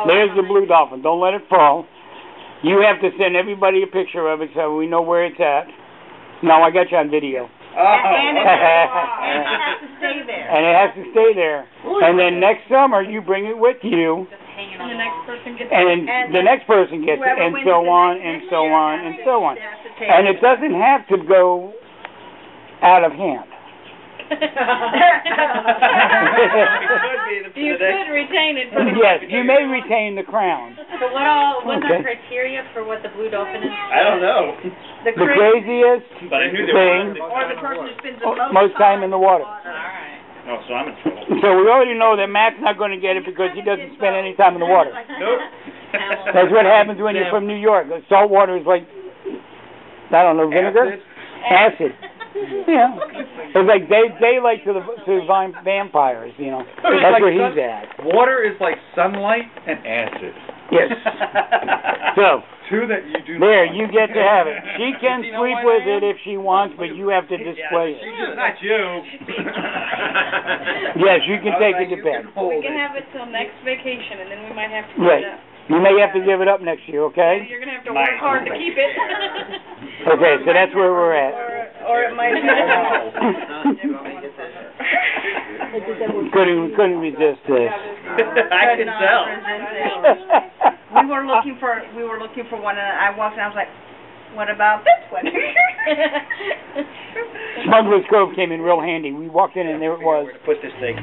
There's the blue dolphin. Don't let it fall. You have to send everybody a picture of it so we know where it's at. No, I got you on video. And it has to stay there. And it has to stay there. And then next summer, you bring it with you. And the next person gets it. And the next person gets it, and so on, and so on, and so on. And it doesn't have to go out of hand. You could retain it. Yes, you may retain the crown. So what's our criteria for what the blue dolphin is? I don't know. The craziest thing, Or the person who spends the most time in the water. All right. Oh, so I'm in trouble. So we already know that Matt's not going to get it because he doesn't spend any time in the water. Nope. That's what happens when you're from New York. Salt water is like, I don't know, vinegar? Acid. Yeah. It's like they like to vampires, you know. That's where he's at. Water is like sunlight and acid. Yes. So, two that you do there, not you get to have it. She can sleep with it if she wants, but you have to display it. Not you. Yes, you can take it to bed. We can have it till next vacation, and then we might have to give it up. You may have to give it up next year, okay? You're going to have to work hard to keep it. Okay, so that's where we're at. Or it might be. Couldn't resist this. I can tell. We were looking for one, and I walked in, I was like, what about this one? Smuggler's Cove came in real handy. We walked in and there it was. Where to put this thing?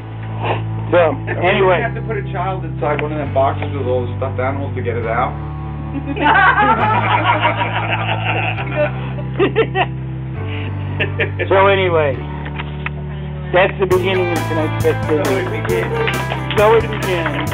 So, anyway. You have to put a child inside one of them boxes with all the stuffed animals to get it out. So anyway, that's the beginning of tonight's festivities. So it begins.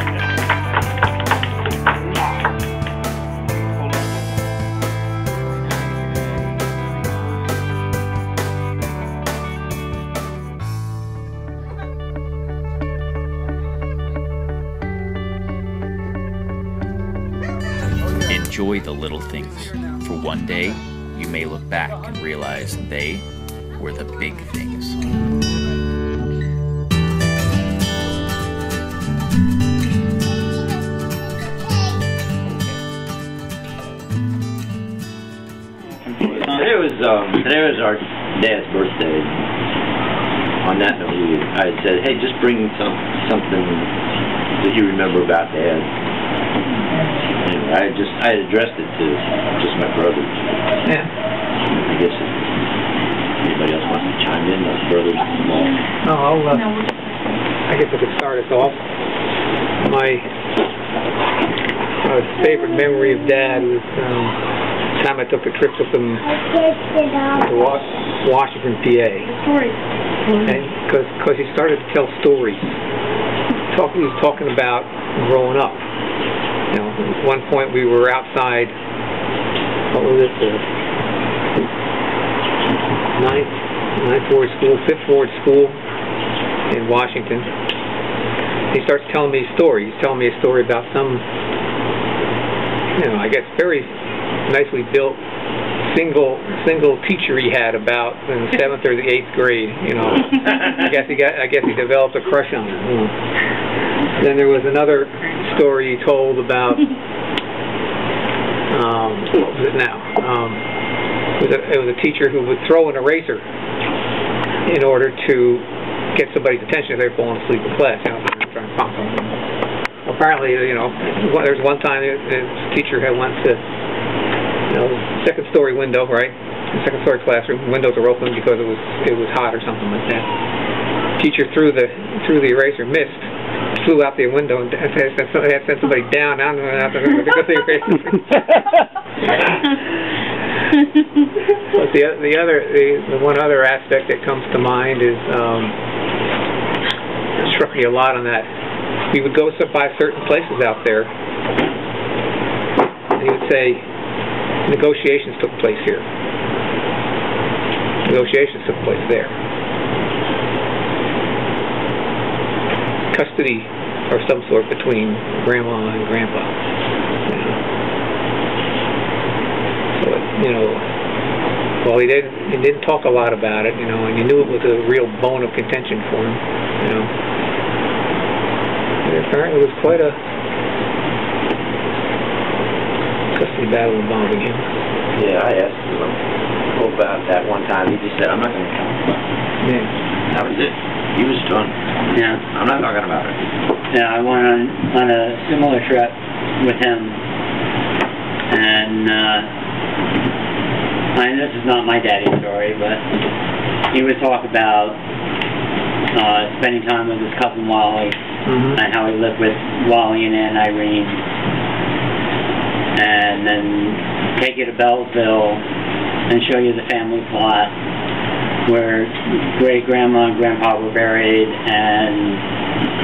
Enjoy the little things, for one day you may look back and realize they were the big things. Today was our dad's birthday. On that note, I said, hey, just bring something that you remember about Dad. Anyway, I addressed it to just my brothers. Yeah. I guess if anybody else wants to chime in, my brothers small. No, I guess I could start us off. My favorite memory of Dad was the time I took a trip with him to Washington, PA. And because he started to tell stories. He was talking about growing up. You know, at one point we were outside, what was it, Fifth Ward School in Washington. He starts telling me stories. He's telling me a story about some, I guess very nicely built single teacher he had about in the 7th or the 8th grade. I guess he developed a crush on her. Then there was another story he told about what was it now? It was a teacher who would throw an eraser in order to get somebody's attention if they were falling asleep in class. Trying to pump them. Apparently, there's one time the teacher had went to second story window, right? The second story classroom. Windows are open because it was hot or something like that. Teacher threw the eraser, missed, flew out the window and had sent somebody down the eraser. But the one other aspect that comes to mind is it struck me a lot on that. We would go by certain places out there, and he would say, negotiations took place here. Negotiations took place there. Custody of some sort between grandma and grandpa. So, well, he didn't talk a lot about it, and you knew it was a real bone of contention for him, And apparently it was quite a custody battle involved again. Yeah, I asked him about that one time. He just said, I'm not going to come. Yeah. That was it. He was done. Yeah. I'm not talking about it. Yeah, I went on a similar trip with him, and this is not my daddy's story, but he would talk about spending time with his cousin Wally, and how he lived with Wally and Aunt Irene, and then take you to Belleville and show you the family plot where great-grandma and grandpa were buried and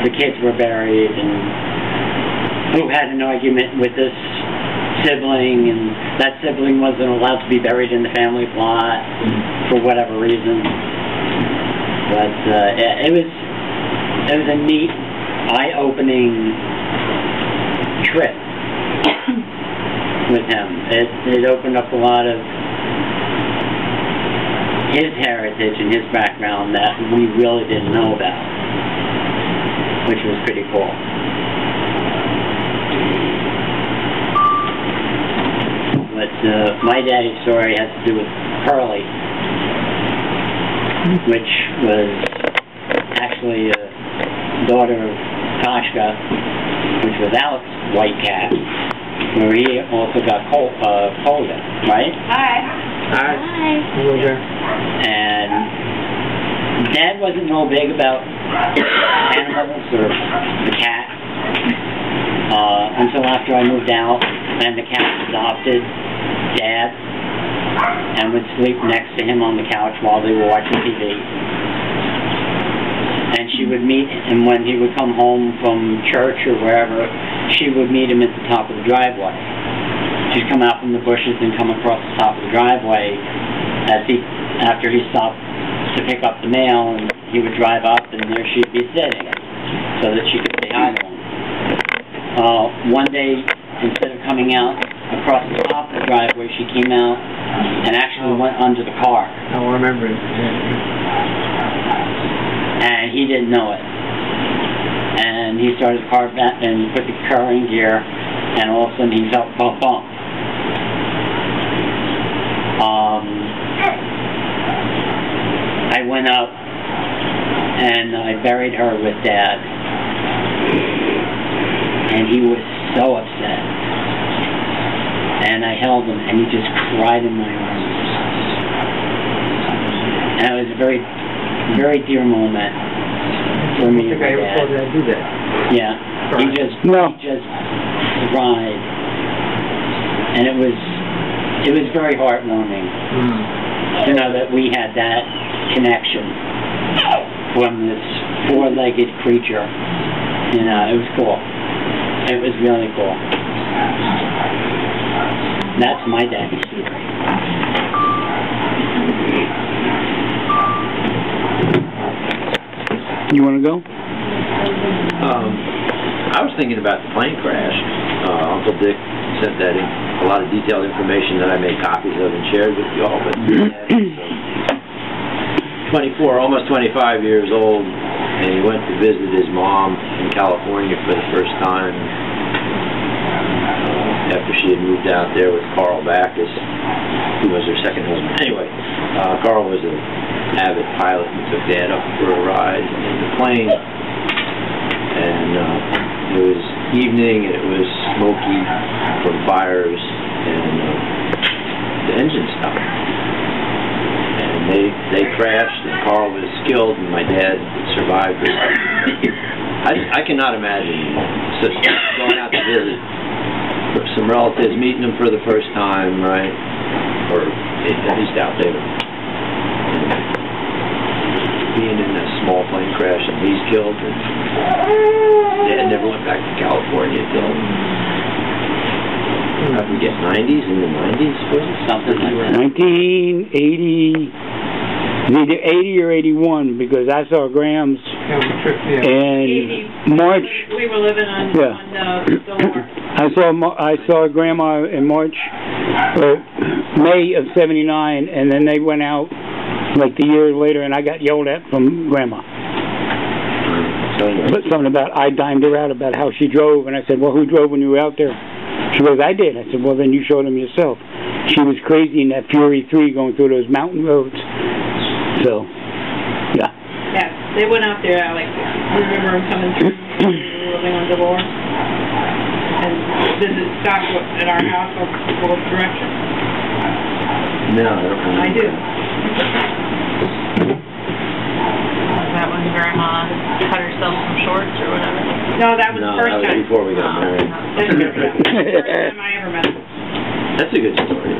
the kids were buried, and who had an argument with this sibling, and that sibling wasn't allowed to be buried in the family plot for whatever reason. But it was a neat, eye-opening trip with him. It opened up a lot of his heritage and his background that we really didn't know about, which was pretty cool. But my daddy's story has to do with Pearlie, which was actually a daughter of Toshka, which was Alex's white cat, where he also got Polda, right? Hi. Hi. Hello there. And Dad wasn't real big about animals or the cat until after I moved out, and the cat adopted Dad and would sleep next to him on the couch while they were watching TV. And she would meet him when he would come home from church or wherever. She would meet him at the top of the driveway. She'd come out from the bushes and come across the top of the driveway after he stopped to pick up the mail, and he would drive up, and there she'd be sitting so that she could say hi to him. One day, instead of coming out across the top of the driveway, she came out and actually went under the car. Oh, I remember it. And he didn't know it. And he started the car back and put the car in gear, and all of a sudden he felt a bump. I went up and I buried her with Dad, and he was so upset. And I held him, and he just cried in my arms. And it was a very, very dear moment for me and my dad. I ever saw Dad do that. Yeah, he just cried, and it was very heartwarming to know that we had that connection from this four-legged creature. You know, it was cool. It was really cool. That's my daddy's story. You want to go? I was thinking about the plane crash. Uncle Dick sent that in, a lot of detailed information that I made copies of and shared with you all. But 24, almost 25 years old, and he went to visit his mom in California for the first time after she had moved out there with Carl Backus, who was her second husband. Anyway, Carl was an avid pilot and took Dad up for a ride in the plane, and it was evening and it was smoky from fires, and the engine stopped. And they crashed, and Carl was killed, and my dad survived. I cannot imagine going out to visit some relatives, meeting them for the first time, right? Or at least out there. Being in a small plane crash, and he's killed, and Dad never went back to California until, I forget, 90s, in the 90s, was it? Something like that. 1980, either 80 or 81, because I saw Graham's in March. We were living on Fillmore. I saw Grandma in March, May of '79, and then they went out like the year later, and I got yelled at from Grandma. But something about I dimed her out about how she drove, and I said, well, who drove when you were out there? She goes, I did. I said, well, then you showed him yourself. She was crazy in that Fury 3 going through those mountain roads. So, yeah. Yeah, they went out there, I remember them coming through, living on Delore, and visit Doc at our house or both directions. No, I don't know. I do. That when Grandma cut herself some shorts or whatever? No, that was the first that was time. before we got married. That's the first time I ever met them. That's a good story.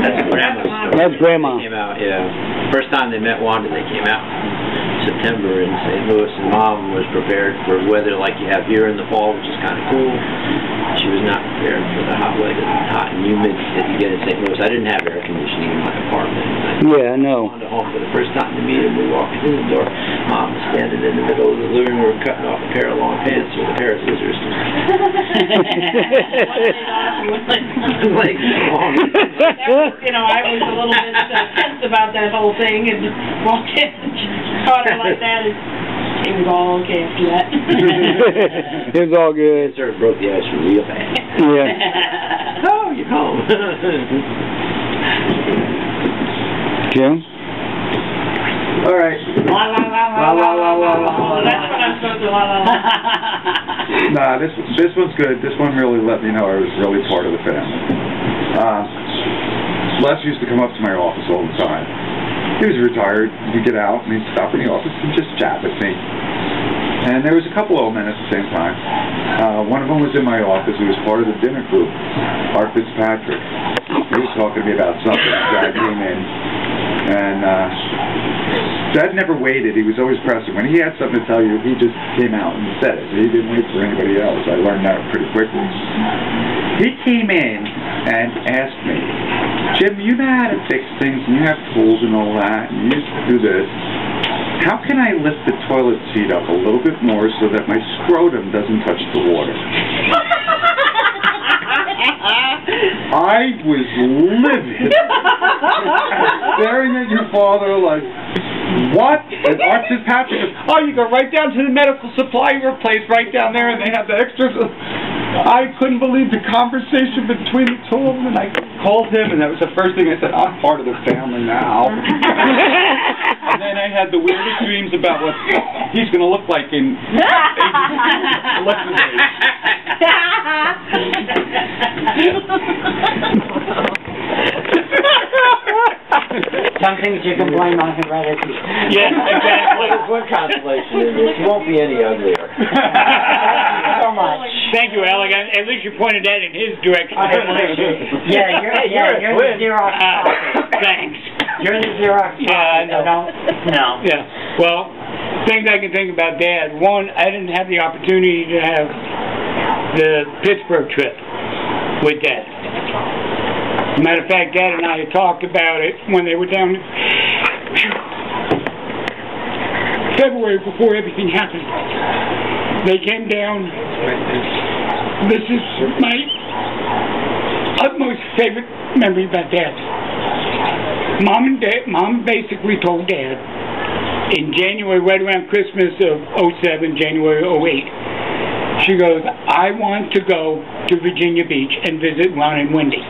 That's Grandma's story. That's Grandma. They came out, yeah. First time they met Wanda, they came out in September in St. Louis, and Mom was prepared for weather like you have here in the fall, which is kind of cool. She was not prepared for the hot weather, hot and humid that you get in St. Louis. I didn't have air conditioning in my apartment. Yeah, I know. I went home for the first time to meet him. We walked through the door. Mom was standing in the middle of the living room cutting off a pair of long pants with a pair of scissors. Like, you know, I was a little bit tense about that whole thing, and walked in and caught her like that, and it was all okay after that. It was all good. Sort of broke the ice real bad. Yeah. Oh, you're home. Jim? All right. La la la la la la la la. That's what I'm supposed to la la la. Nah, this one's good. This one really let me know I was really part of the family. Les used to come up to my office all the time. He was retired. He'd get out and he'd stop in the office and just chat with me. And there was a couple old men at the same time. One of them was in my office. He was part of the dinner group, Art Fitzpatrick. He was talking to me about something. Dad came in, and Dad never waited. He was always pressing. When he had something to tell you, he just came out and said it. He didn't wait for anybody else. I learned that pretty quickly. He came in and asked me, Jim, you know how to fix things, and you have tools and all that, and you used to do this. How can I lift the toilet seat up a little bit more so that my scrotum doesn't touch the water? I was livid. Staring at your father like, what? And Art Fitzpatrick goes, oh, you go right down to the medical supply place right down there, and they have the extras. I couldn't believe the conversation between the two of them, and I called him, and that was the first thing I said, I'm part of the family now. And then I had the weirdest dreams about what he's going to look like in election days. Some things you can blame on heredity. Yeah, exactly. What consolation is this? You won't be any uglier. So much. Thank you, Alec. At least you pointed that in his direction. Yeah, you're the Xerox copy. Thanks. You're the Xerox copy. Yeah, I know. No. Yeah. Well, things I can think about Dad. One, I didn't have the opportunity to have the Pittsburgh trip with Dad. Matter of fact, Dad and I had talked about it when they were down in February before everything happened. They came down. This is my utmost favorite memory about Dad. Mom basically told Dad in January, right around Christmas of 07, January 08, she goes, I want to go to Virginia Beach and visit Ron and Wendy.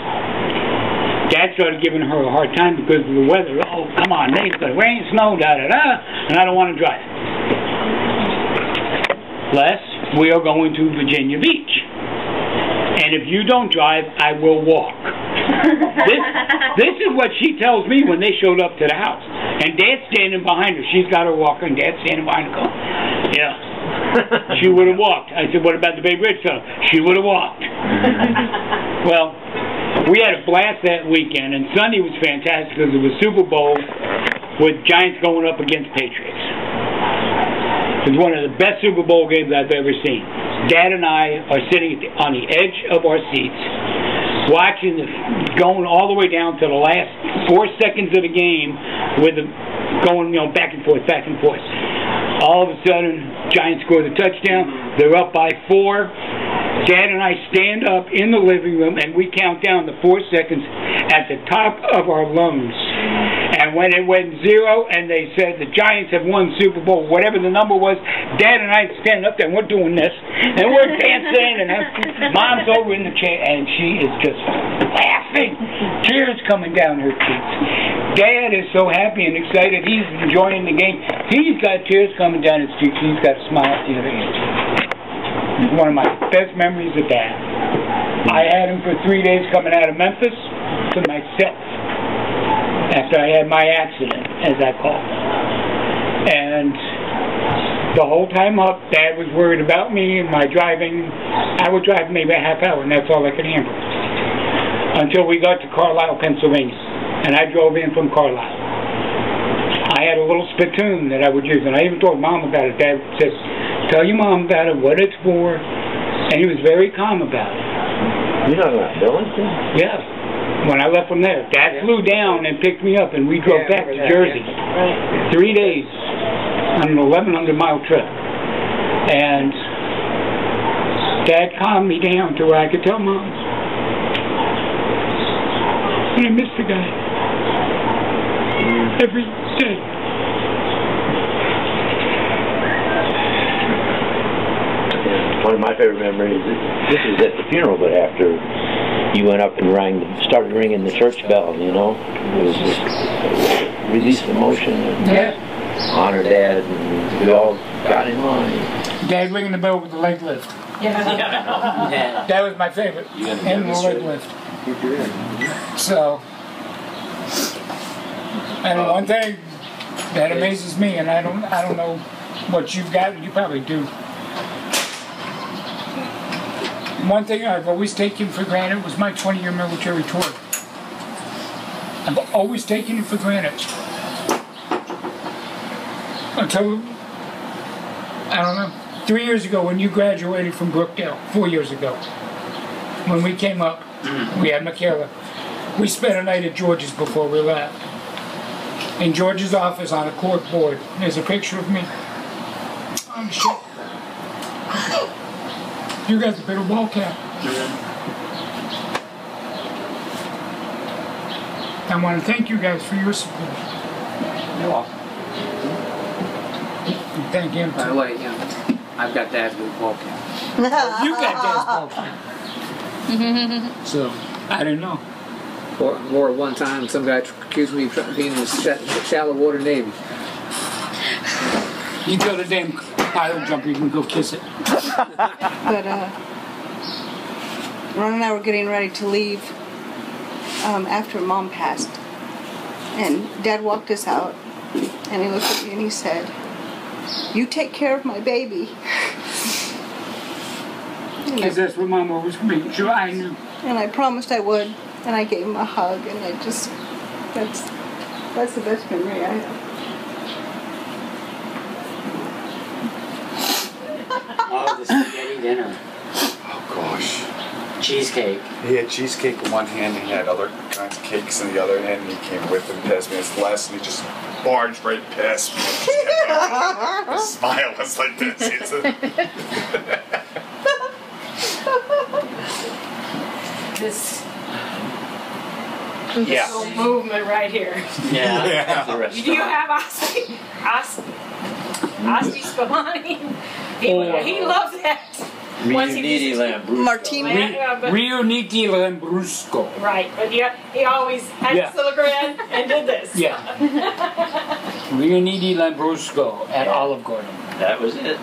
Dad started giving her a hard time because of the weather. Oh, come on, it's going to rain, snow, da-da-da, and I don't want to drive. Les, we are going to Virginia Beach. And if you don't drive, I will walk. This is what she tells me when they showed up to the house. And Dad's standing behind her. She's got her walker, and Dad's standing behind her going, yeah. She would have walked. I said, what about the Babe Ruth song? She would have walked. Well, we had a blast that weekend, and Sunday was fantastic because it was Super Bowl with Giants going up against Patriots. It was one of the best Super Bowl games I've ever seen. Dad and I are sitting on the edge of our seats, watching going all the way down to the last 4 seconds of the game, with them going, back and forth, back and forth. All of a sudden, Giants score the touchdown. They're up by 4. Dad and I stand up in the living room, and we count down the 4 seconds at the top of our lungs And when it went 0 and they said the Giants have won Super Bowl, whatever the number was, Dad and I stand up there and we're doing this. And we're dancing and Mom's over in the chair and she is just laughing. Tears coming down her cheeks. Dad is so happy and excited. He's enjoying the game. He's got tears coming down his cheeks. He's got a smile at the other end. It's one of my best memories of Dad. I had him for 3 days coming out of Memphis to myself. After I had my accident, as I call it. And the whole time up, Dad was worried about me and my driving. I would drive maybe a half hour, and that's all I could handle. Until we got to Carlisle, Pennsylvania. And I drove in from Carlisle. I had a little spittoon that I would use, and I even told Mom about it. Dad said, tell your Mom about it, what it's for. And he was very calm about it. You're not going to Billington? Yes. When I left from there, Dad flew down and picked me up, and we drove back to Jersey. 3 days on an 1,100-mile trip. And Dad calmed me down to where I could tell Mom. And I miss the guy. Every day. One of my favorite memories, this was at the funeral, but after you went up and started ringing the church bell, you know, it was just released emotion and honor Dad, and we all got in line. Dad ringing the bell with the leg lift. Yeah. That was my favorite. And the leg lift. So, and one thing that amazes me, and I don't know what you've got, you probably do. One thing I've always taken for granted was my 20-year military tour. I've always taken it for granted. Until, I don't know, 3 years ago when you graduated from Brookdale, 4 years ago, when we came up, we had Michaela. We spent a night at George's before we left. In George's office on a cork board, there's a picture of me. Oh, shit. You got the better ball cap. I want to thank you guys for your support. You're welcome. And thank him. By the way, I've got Dad's good ball cap. You got Dad's ball cap. So, I didn't know. Or one time, some guy accused me of being in the shallow water Navy. You go to the damn pilot jumper, you can go kiss it. But Ron and I were getting ready to leave after Mom passed. And Dad walked us out, and he looked at me and he said, you take care of my baby. Because that's what Mom always made sure I knew. And I promised I would, and I gave him a hug, and I just, that's the best memory I have. Oh, the spaghetti dinner. Oh, gosh. Cheesecake. He had cheesecake in one hand, and he had other kinds of cakes in the other hand, and he came with and passed me his glass, and he just barged right past me. His smile was like this. This Yeah. little movement right here. Yeah. Do you have Asti Spumani? He loves that. Riuniti Lambrusco. Martini. Riuniti Lambrusco. Right, but he always had this little grin and did this. Yeah. Riuniti Lambrusco at Olive Garden. That was it.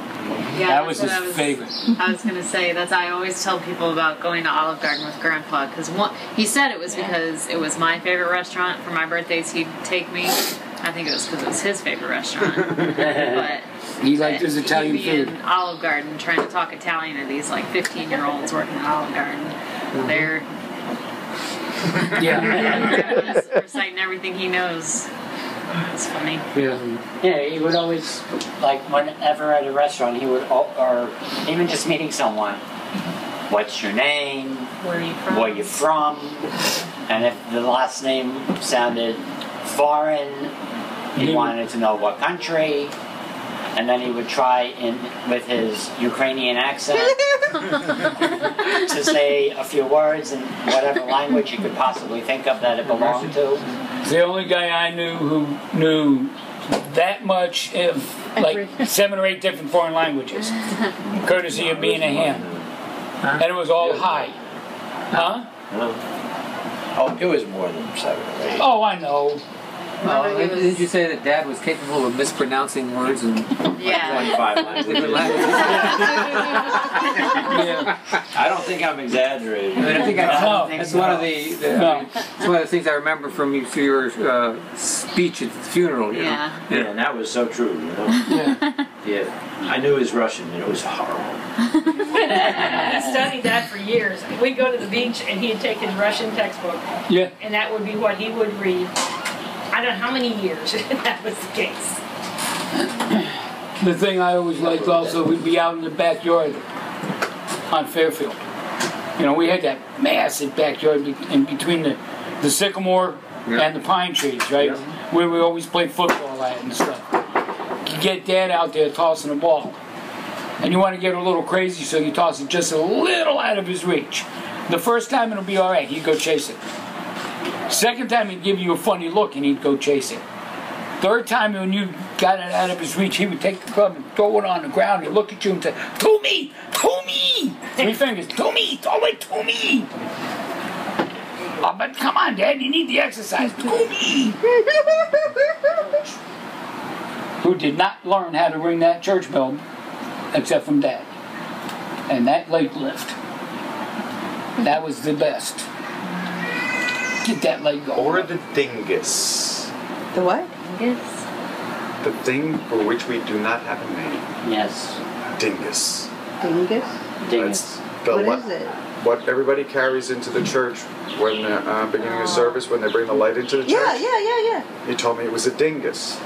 Yeah, that was his favorite. I was going to say, I always tell people about going to Olive Garden with Grandpa, because he said it was because it was my favorite restaurant. For my birthdays, he'd take me. I think it was because it was his favorite restaurant. But he liked his Italian he'd be food. in Olive Garden trying to talk Italian to these 15-year-olds working at Olive Garden. They're reciting everything he knows. It's funny. Yeah. Yeah, he would always, whenever at a restaurant, he would, or even just meeting someone, what's your name? Where are you from? Where you from? And if the last name sounded foreign, he wanted to know what country. And then he would try with his Ukrainian accent to say a few words in whatever language he could possibly think of that it belonged to. The only guy I knew who knew that much of like 7 or 8 different foreign languages, courtesy of being a ham. And it was all high. Huh? Oh, it was more than 7 or 8. Oh, I know. Didn't you say that Dad was capable of mispronouncing words and 25 languages? I don't think I'm exaggerating. I mean, I think that's one of it's one of the things I remember from your speech at the funeral. You know? Yeah, and that was so true. You know? Yeah, I knew his Russian, and it was horrible. He studied that for years. We'd go to the beach, and he'd take his Russian textbook. Yeah. And that would be what he would read. I don't know how many years that was the case. The thing I always liked also, we'd be out in the backyard on Fairfield. You know, we had that massive backyard in between the sycamore and the pine trees, right? Where we always played football at and stuff. You get Dad out there tossing a ball. And you want to get a little crazy, so you toss it just a little out of his reach. The first time it'll be all right, he'd go chase it. Second time he'd give you a funny look and he'd go chase it. Third time when you got it out of his reach, he would take the club and throw it on the ground and look at you and say, "To me! To me!" 3 fingers, "To me! Throw it to me!" Oh, but come on, Dad, you need the exercise. To me! Who did not learn how to ring that church bell except from Dad. And that leg lift. That was the best. Get that leg going. Or the dingus. The what? Dingus. The thing for which we do not have a name. Yes. Dingus. Dingus? Dingus. What is it? What everybody carries into the church when beginning of service, when they bring the light into the church. Yeah. He told me it was a dingus.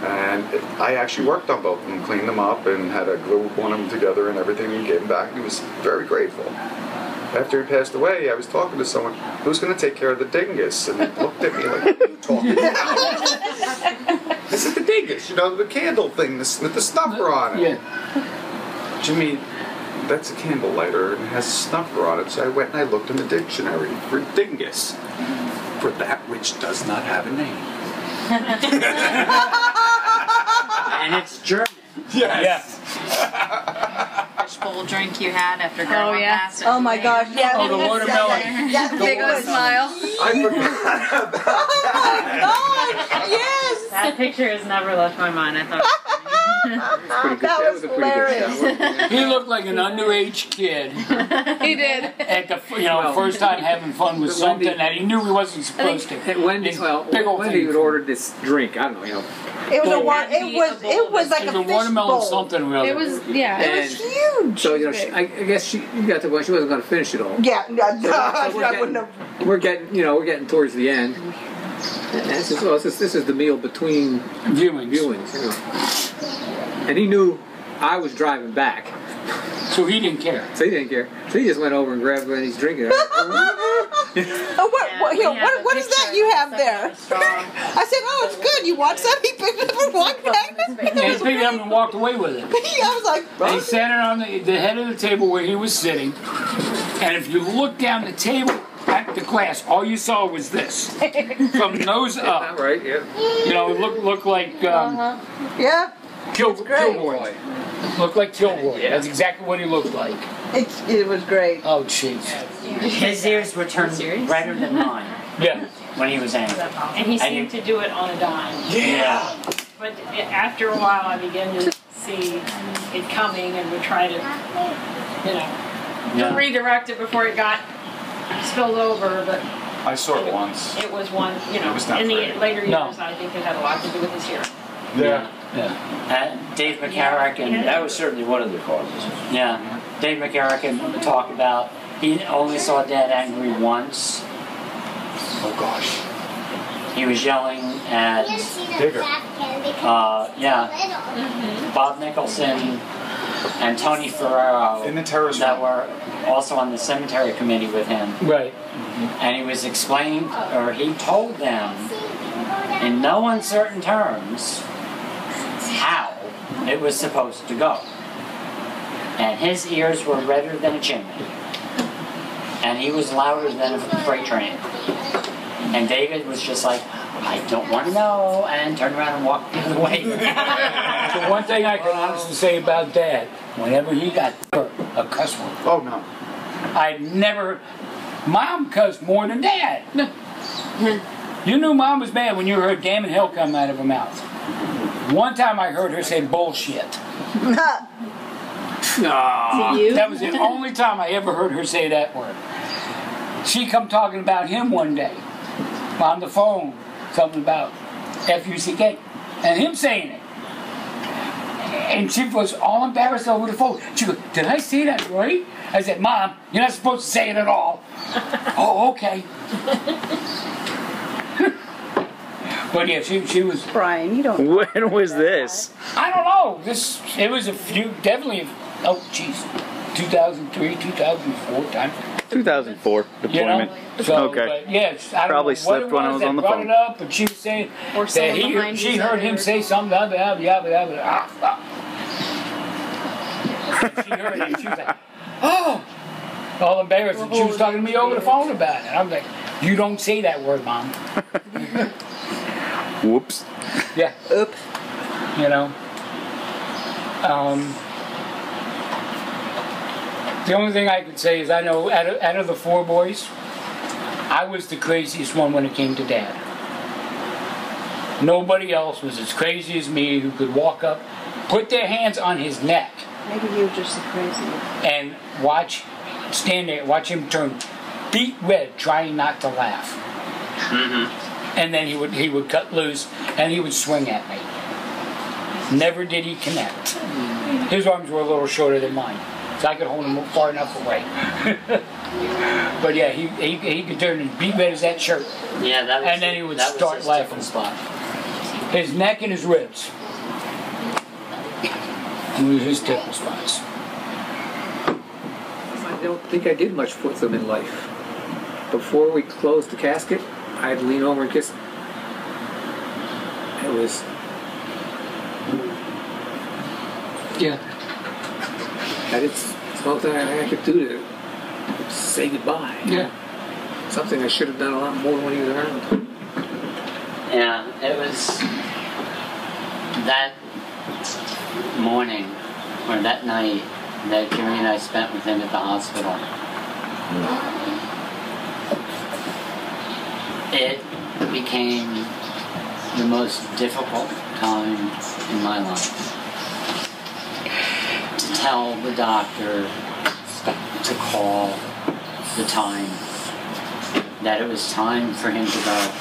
And I actually worked on both of them, cleaned them up, and had to glue one of them together and everything, and gave them back. He was very grateful. After he passed away, I was talking to someone, who's going to take care of the dingus? And they looked at me like, what are you talking about? I said, the dingus, you know, the candle thing with the snuffer on it. Yeah. Jimmy, that's a candle lighter and it has a snuffer on it. So I went and I looked in the dictionary for dingus, for that which does not have a name. And it's German. Yes. Fishbowl drink you had after Grandma passed. Oh my gosh, yeah. Oh, the watermelon. Yeah, Big old smile. I forgot about that. Oh my gosh, yes. That picture has never left my mind. I thought That was hilarious. He looked like an underage kid. he did. At the first time having fun with something that he knew he wasn't supposed to. Wendy had ordered this drink. I don't know, It was it was like a fish watermelon bowl. something or other. It was It was huge. So I guess you got to the point she wasn't going to finish it all. Yeah, no, So I wouldn't have. we're getting towards the end. And this is the meal between viewings. You know. And he knew I was driving back. So he didn't care. So he didn't care. So he just went over and grabbed one and he's drinking it. What is that you have there? I said, oh, it's good. You want some? He picked it up and walked back. And he picked it up and walked away with it. I was like, And he sat it on the head of the table where he was sitting. And if you look down the table at the glass, all you saw was this. From nose up. Right, yeah. You know, it looked like... yeah. Kilroy. Looked like Kilroy. Yeah. That's exactly what he looked like. It was great. Oh, jeez. His ears were turned redder than mine. Yeah. When he was angry. And he seemed to do it on a dime. Yeah. But after a while, I began to see it coming and would try to, redirect it before it got spilled over. But I saw it once. it was one, It was not in the pretty. later years, I think it had a lot to do with his hearing. Yeah. Dave McCarrick and That was certainly one of the causes. Dave McCarrick and talk about he only saw Dad angry once. Oh gosh. He was yelling at Bob Nicholson and Tony Ferrero In the terrace that room. were also on the cemetery committee with him. Right. And he was explaining, or he told them in no uncertain terms how it was supposed to go. And his ears were redder than a chimney. And he was louder than a freight train. And David was just like, I don't want to know, and turned around and walked the other way. So one thing I can honestly say about Dad, whenever he got a cuss word. Oh, no. I never... Mom cussed more than Dad. You knew Mom was mad when you heard damn and hell come out of her mouth. One time I heard her say bullshit. That was the only time I ever heard her say that word. She come talking about him one day on the phone, something about F-U-C-K, and him saying it. And she was all embarrassed over the phone. She goes, did I say that right? I said, Mom, you're not supposed to say it at all. Oh, okay. But yeah, she was... Brian, you don't... When was this? I don't know. It was definitely, oh, jeez, 2003, 2004 time. 2004 deployment. So, okay. But yes, I don't Probably know slept when I was on the phone. It up, but she was saying Or that she heard him say something. She heard it, and she was like, oh, all embarrassed. And she was talking to me over the phone about it. And I'm like, you don't say that word, Mom. Whoops. Yeah. Oops. You know. The only thing I could say is I know out of the four boys, I was the craziest one when it came to Dad. Nobody else was as crazy as me who could walk up, put their hands on his neck. Maybe you were just the crazy one. And stand there, watch him turn beet red, trying not to laugh. Mm-hmm. And then he would cut loose and he would swing at me. Never did he connect. His arms were a little shorter than mine, so I could hold him far enough away. But yeah, he could turn and beet red as that shirt. Yeah, that was. And then he would start his laughing. spot. His neck and his ribs. Were his tickle spots. I don't think I did much with them in life. Before we closed the casket, I'd lean over and kiss him. It was... Yeah. It's something I could do to say goodbye. Yeah. Something I should have done a lot more when he was around. Yeah, it was that morning, or that night, that Jimmy and I spent with him at the hospital. It became the most difficult time in my life to tell the doctor to call the time, that it was time for him to go.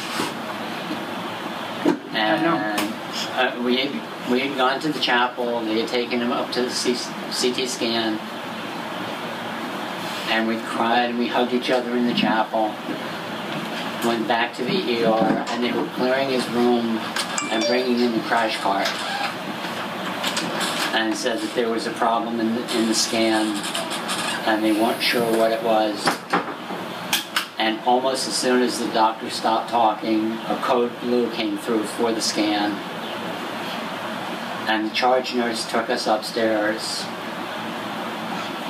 And we had gone to the chapel, they had taken him up to the CT scan, and we cried and we hugged each other in the chapel. Went back to the ER, and they were clearing his room and bringing in the crash cart, and said that there was a problem in the scan, and they weren't sure what it was. And almost as soon as the doctor stopped talking, a code blue came through for the scan, and the charge nurse took us upstairs.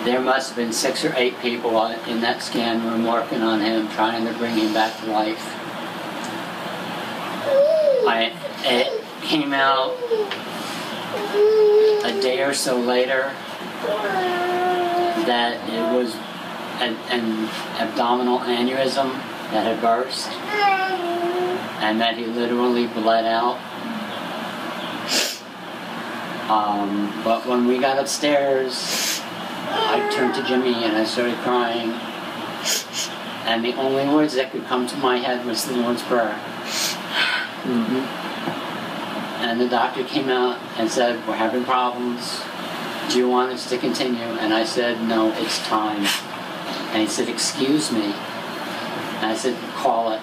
There must have been 6 or 8 people in that scan room working on him, trying to bring him back to life. It came out a day or so later that it was an abdominal aneurysm that had burst, and that he literally bled out. But when we got upstairs, I turned to Jimmy and I started crying, and the only words that could come to my head was the Lord's Prayer. Mm-hmm. And the doctor came out and said, we're having problems. Do you want us to continue? And I said, no, it's time. And he said, excuse me. And I said, call it.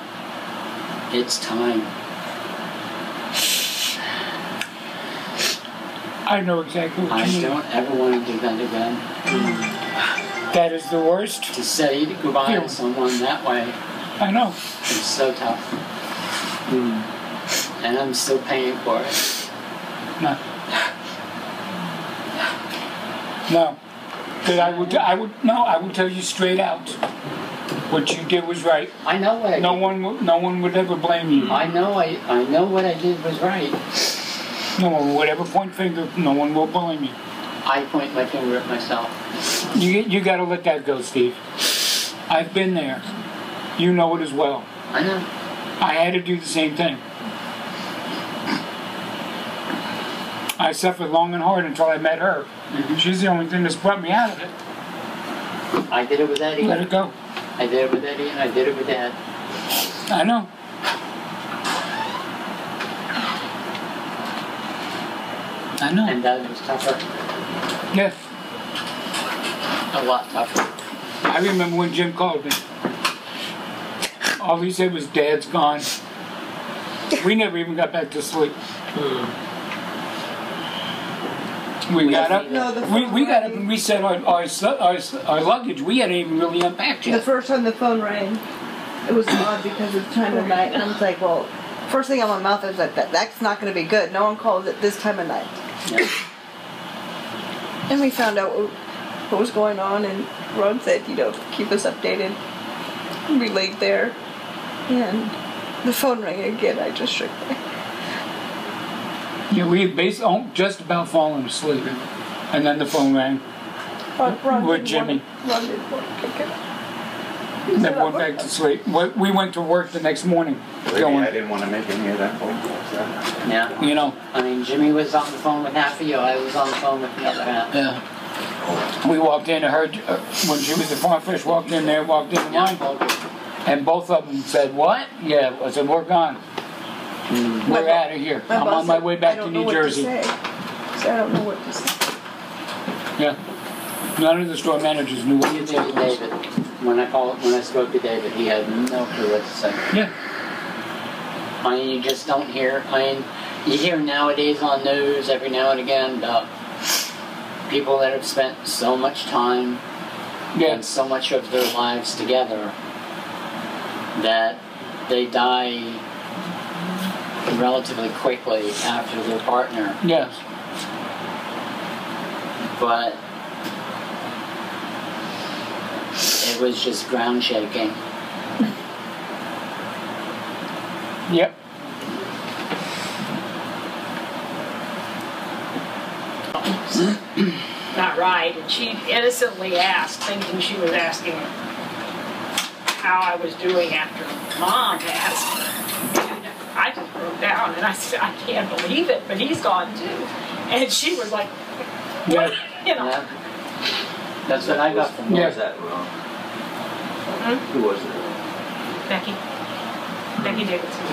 It's time. I know exactly what you mean. I don't ever want to do that again. That is the worst. To say goodbye to someone that way. I know. It's so tough. And I'm still paying for it. No. No. But I would tell you straight out. What you did was right. I know what I did. No one would ever blame you. I know what I did was right. No one would ever point finger. No one will blame you. I point my finger at myself. You got to let that go, Steve. I've been there. You know it as well. I know. I had to do the same thing. I suffered long and hard until I met her. She's the only thing that's brought me out of it. I did it with Eddie. Let it go. I did it with Eddie and I did it with Dad. I know. I know. And Dad was tougher. Yeah. A lot tougher. I remember when Jim called me. All he said was, Dad's gone. We never even got back to sleep. We got up. No, we got up and reset our luggage. We hadn't even really unpacked yet. The first time the phone rang, it was odd because of the time of night, and I was like, well, first thing on my mouth is that that's not going to be good. No one calls at this time of night. Yeah. And we found out what was going on, and Ron said, keep us updated. We laid there, and the phone rang again. I just shook my head. Yeah, we had just about fallen asleep, and then the phone rang with Jimmy. Ron didn't want to pick it up. And then went back to sleep. We went to work the next morning. I didn't want to make any of that phone calls. Yeah. You know. I mean, Jimmy was on the phone with half of you. I was on the phone with the other half. Yeah. We walked in and heard, when she was at Farmfish, walked in mine. And both of them said, what? Yeah, I said, we're gone. We're out of here. I'm on my way back to New Jersey. I don't know what to say. Yeah. None of the store managers knew what to say. David. When I spoke to David, he had no clue what to say. Yeah. I mean, you just don't hear. I mean, you hear nowadays on news every now and again about people that have spent so much time and so much of their lives together that they die relatively quickly after their partner. Yes. But it was just ground shaking. Yep. Not right, and she innocently asked, thinking she was asking how I was doing after Mom passed. And I just broke down, and I said, I can't believe it, but he's gone too. And she was like, what? You know. Yeah. That's what I got from her. Who was that, Ron? Who was it? Becky Davidson.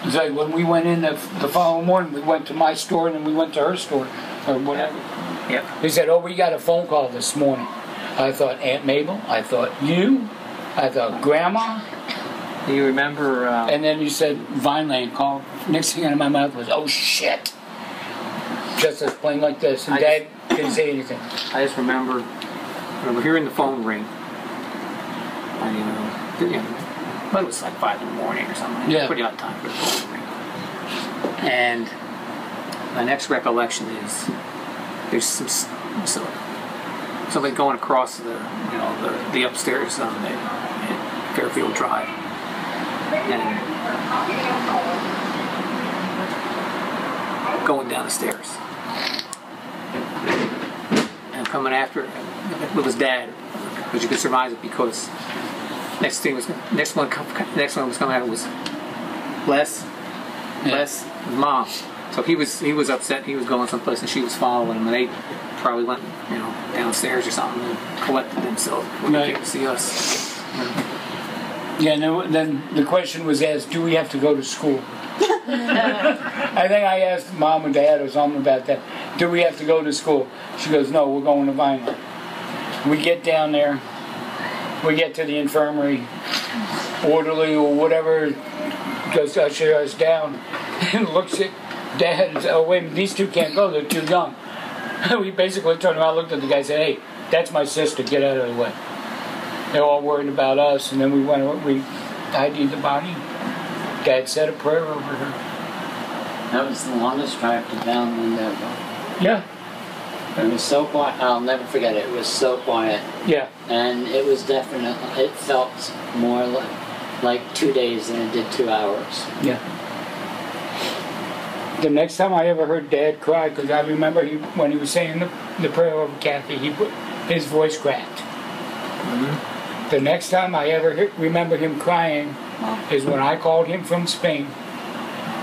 It's like when we went in the following morning, we went to my store and then we went to her store, or whatever. Yep. He said, oh, we got a phone call this morning. I thought Aunt Mabel. I thought you. I thought Grandma. Do you remember? And then you said Vineland called. Next thing out of my mouth was, oh, shit. Just as plain like this. And Dad didn't say anything. I just remember hearing the phone ring. And, but it was like 5 in the morning or something. Yeah. Pretty odd time for the phone ring. And my next recollection is there's somebody going across the upstairs on the Fairfield Drive, and going down the stairs. And coming after it was Dad, but you could surmise it because next one was coming out was Les, Mom. So he was upset. He was going someplace, and she was following him. And they probably went, downstairs or something and collected themselves when they came to see us. Yeah. No, then the question was asked, do we have to go to school? I think I asked Mom and Dad or something about that. Do we have to go to school? She goes, no, we're going to Vineland. We get down there. We get to the infirmary. Orderly or whatever goes to usher us down and looks at Dad and says, oh, wait, these two can't go. They're too young. We basically turned around, looked at the guy and said, hey, that's my sister. Get out of the way. They're all worried about us. And then we ID'd the body. Dad said a prayer over her. That was the longest drive to down in there. Yeah. It was so quiet. I'll never forget it. It was so quiet. Yeah. And it was definitely, it felt more like 2 days than it did 2 hours. Yeah. The next time I ever heard Dad cry, because I remember when he was saying the prayer over Kathy, his voice cracked. Mm-hmm. The next time I ever remember him crying is when I called him from Spain,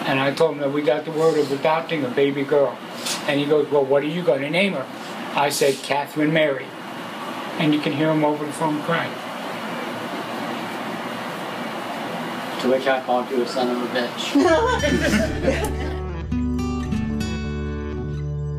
and I told him that we got the word of adopting a baby girl. And he goes, well, what are you going to name her? I said, Catherine Mary. And you can hear him over the phone crying. To which I called you a son of a bitch.